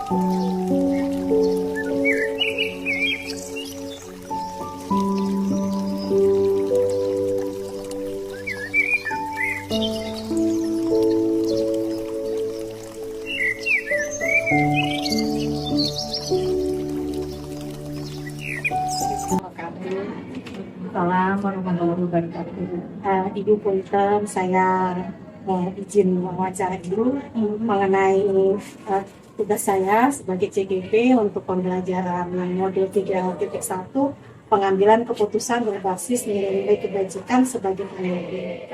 Assalamualaikum warahmatullahi wabarakatuh. Ibu Punten, saya izin wawancara dulu mengenai tugas saya sebagai CGP untuk pembelajaran modul 3.1 pengambilan keputusan berbasis nilai-nilai kebajikan sebagai pemimpin.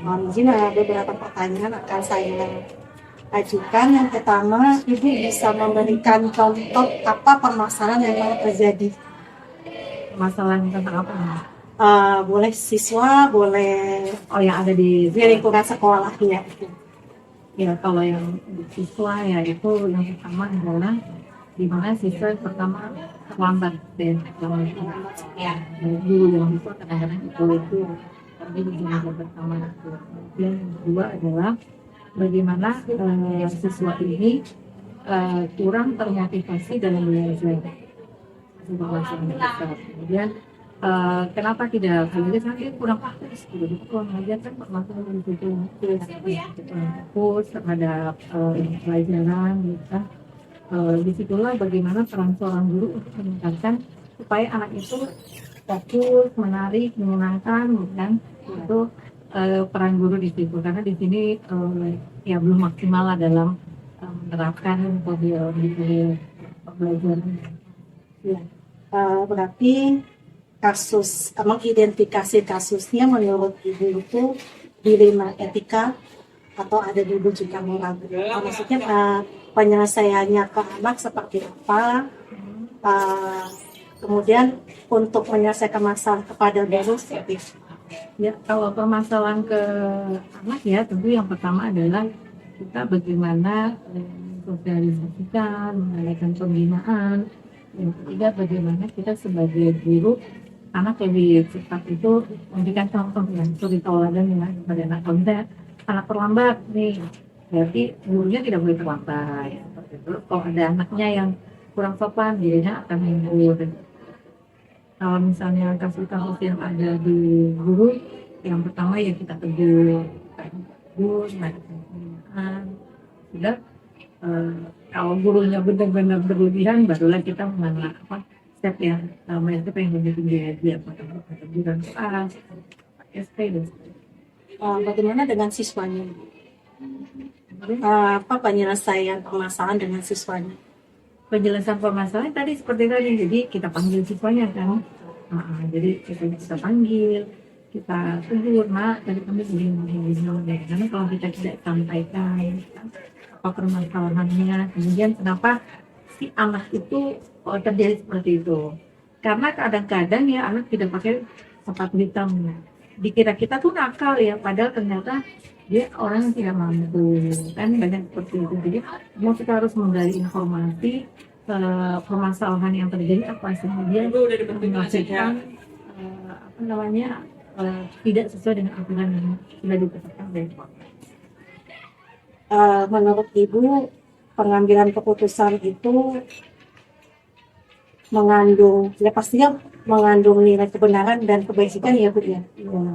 Mohon izin beberapa pertanyaan akan saya ajukan. Yang pertama, Ibu bisa memberikan contoh apa permasalahan yang telah terjadi? Masalah tentang apa? Boleh siswa, boleh yang ada di lingkungan sekolah ya. Ya, kalau yang siswa ya itu yang pertama adalah di mana siswa pertama terlambat dan dulu yang siswa kadang-kadang itu tapi di yang pertama yang kedua adalah bagaimana siswa ini kurang termotivasi dalam belajar. Kemudian kenapa tidak belajar karena kurang fokus gitu. Kurang belajar kan permasalahan di situ fokus terhadap pelajaran gitu. Disitulah bagaimana peran seorang guru untuk meningkatkan supaya anak itu fokus, menarik, menyenangkan, kan? Itu peran guru di situ karena di sini ya belum maksimal lah dalam menerapkan metode pembelajaran. Ya. Berarti kasus mengidentifikasi kasusnya menurut Ibu itu dilema etika atau ada dulu juga moral. Maksudnya penyelesaiannya ke anak seperti apa? Kemudian untuk menyelesaikan masalah kepada guru seperti ya, kalau permasalahan ke anak ya tentu yang pertama adalah kita bagaimana sosialisasikan, mengadakan pembinaan. Yang ketiga bagaimana kita sebagai guru anak lebih cepat itu memberikan contoh ya, suri tauladan ya kepada anak. Anak terlambat nih, berarti gurunya tidak boleh terlambat. Kalau ada anaknya yang kurang sopan, dirinya akan mundur. Kalau misalnya kasus-kasus yang ada di guru, yang pertama ya kita tegur, sudah. Kalau gurunya benar-benar berlebihan, barulah kita mengenal step yang namanya yang lebih tinggi lagi, apakah teguran keras, SP dan bagaimana dengan siswanya? Apa penyelesaian permasalahan dengan siswanya? Penjelasan permasalahan tadi seperti tadi, jadi kita panggil siswanya kan, jadi kita panggil, kita tegur, nak tadi kami begini, karena kalau kita tidak sampaikan apa permasalahannya, kemudian kenapa si anak itu terjadi seperti itu, karena kadang-kadang ya anak tidak pakai sepatu hitam, dikira kita tuh nakal ya, padahal ternyata dia orang yang tidak mampu, kan banyak seperti itu. Jadi mau kita harus menggali informasi permasalahan yang terjadi apa sih, dia menghasilkan tidak sesuai dengan aturan yang sudah ditetapkan dari menurut Ibu pengambilan keputusan itu mengandung ya pastinya mengandung nilai kebenaran dan kebajikan ya Bu ya.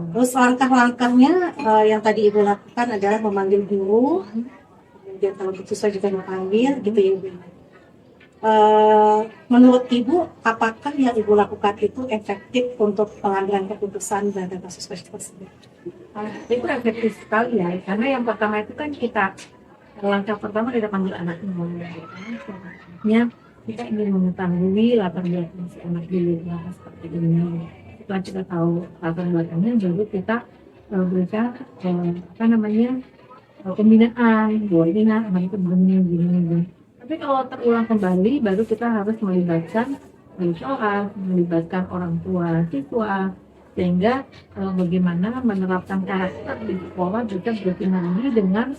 Terus langkah-langkahnya yang tadi Ibu lakukan adalah memanggil guru, kemudian kalau siswa juga memanggil gitu ya Bu. Menurut Ibu apakah yang Ibu lakukan itu efektif untuk pengambilan keputusan pada kasus tersebut? Itu efektif sekali ya, karena yang pertama itu kan langkah pertama kita panggil anaknya, kita ingin mengetahui latar belakang si anak dulu seperti ini. Setelah kita tahu latar belakangnya, baru kita berikan pembinaan bahwa ini anak itu begini. Tapi kalau terulang kembali, baru kita harus melibatkan melibatkan orang tua siswa, sehingga bagaimana menerapkan karakter di sekolah juga bersinergi dengan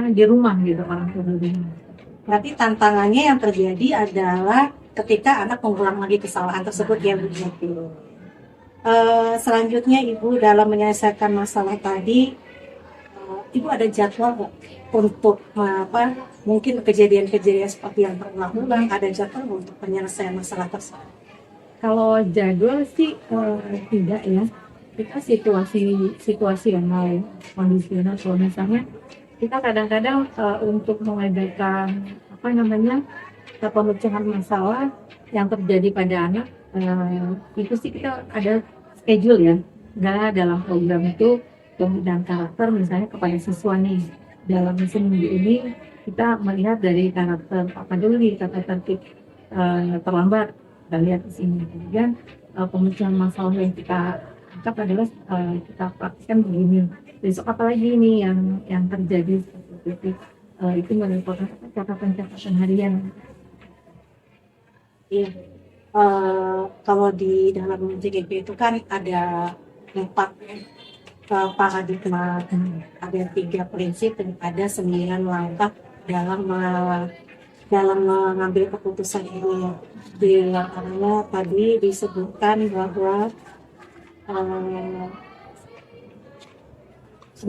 di rumah gitu, orang tua di rumah. Berarti tantangannya yang terjadi adalah ketika anak mengulang lagi kesalahan tersebut ya Bu. Selanjutnya Ibu dalam menyelesaikan masalah tadi, Ibu ada jadwal nggak untuk apa mungkin kejadian-kejadian seperti yang berulang-ulang, ada jadwal untuk penyelesaian masalah tersebut? Kalau jadwal sih tidak ya. Kita situasional, kondisional. Kalau misalnya kita kadang-kadang untuk mengadakan apa namanya pemecahan masalah yang terjadi pada anak, itu sih kita ada schedule ya. Karena dalam program itu pembinaan karakter misalnya kepada siswa nih, dalam seminggu ini kita melihat dari karakter apa dulu nih, tata tertib terlambat kita lihat di sini. Kemudian pemecahan masalah yang kita angkat adalah kita praktiskan begini. Besok apa lagi nih yang terjadi seperti itu. Itu merupakan catatan-catatan harian. Iya. Kalau di dalam JGP itu kan ada 4 paradigma, ada 3 prinsip dan ada 9 langkah dalam mengambil keputusan ini ya. Di antaranya tadi disebutkan bahwa 9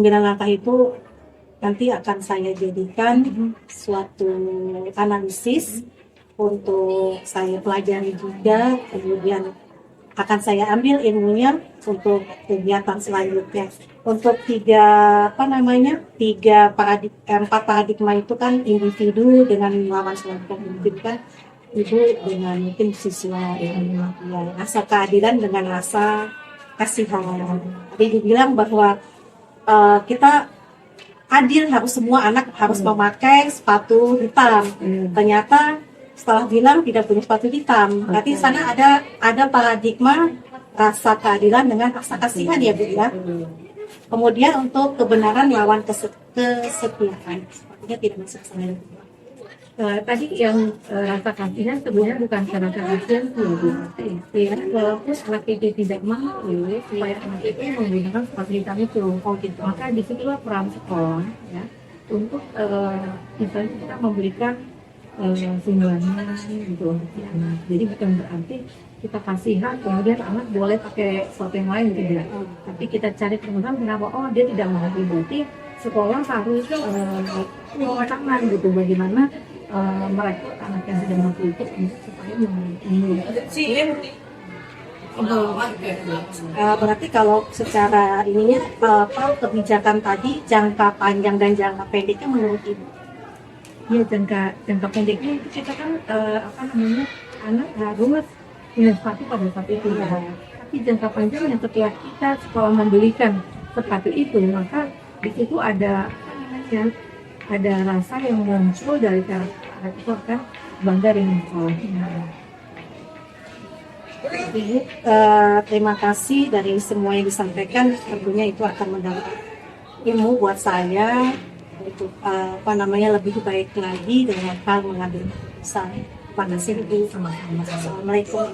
langkah itu nanti akan saya jadikan suatu analisis untuk saya pelajari juga, kemudian akan saya ambil ilmunya untuk kegiatan selanjutnya. Untuk 4 paradigma itu kan individu dengan melawan selanjutnya, individu kan ibu dengan mungkin siswa dengan ya, rasa keadilan dengan rasa kasihan. Tadi dibilang bahwa kita adil, harus semua anak harus memakai sepatu hitam. Ternyata setelah bilang tidak punya sepatu hitam, berarti sana ada paradigma rasa keadilan dengan rasa kasihan ya Bu ya. Kemudian untuk kebenaran lawan kesetiaan, sepertinya tidak masuk saya. Tadi yang rasa kasihan sebenarnya bukan karena kasihan ya, walaupun anak itu tidak mau supaya anak itu menggunakan sepatu hitam itu, maka disitulah peran sekolah ya untuk misalnya kita memberikan sumbangan gitu untuk si anak. Jadi bukan berarti kita kasihan kemudian anak boleh pakai sepatu yang lain tidak, tapi kita cari permasalahan kenapa dia tidak mau, berarti sekolah harus tangan gitu bagaimana merekrut anak yang sudah mampu itu supaya berarti kalau secara ininya kebijakan tadi jangka panjang dan jangka pendeknya menurut Ibu? Ya, jangka pendeknya itu kita kan anak harus punya sepatu pada saat itu ya. Tapi jangka panjangnya setelah kita sekolah membelikan sepatu itu, maka di situ ada rasa yang muncul dari karakter itu akan bangga dengan sekolahnya. Terima kasih dari semua yang disampaikan, tentunya itu akan mendapat ilmu buat saya untuk lebih baik lagi dalam hal mengambil keputusan. Terima kasih Ibu. Sama-sama. Assalamualaikum.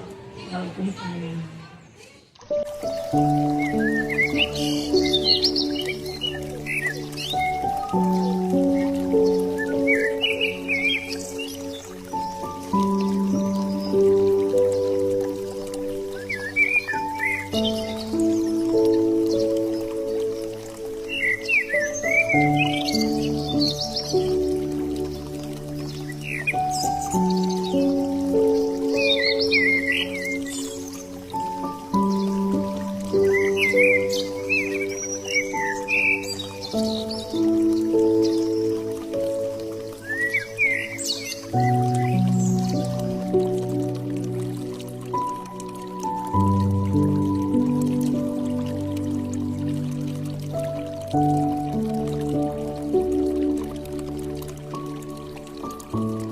Thank you.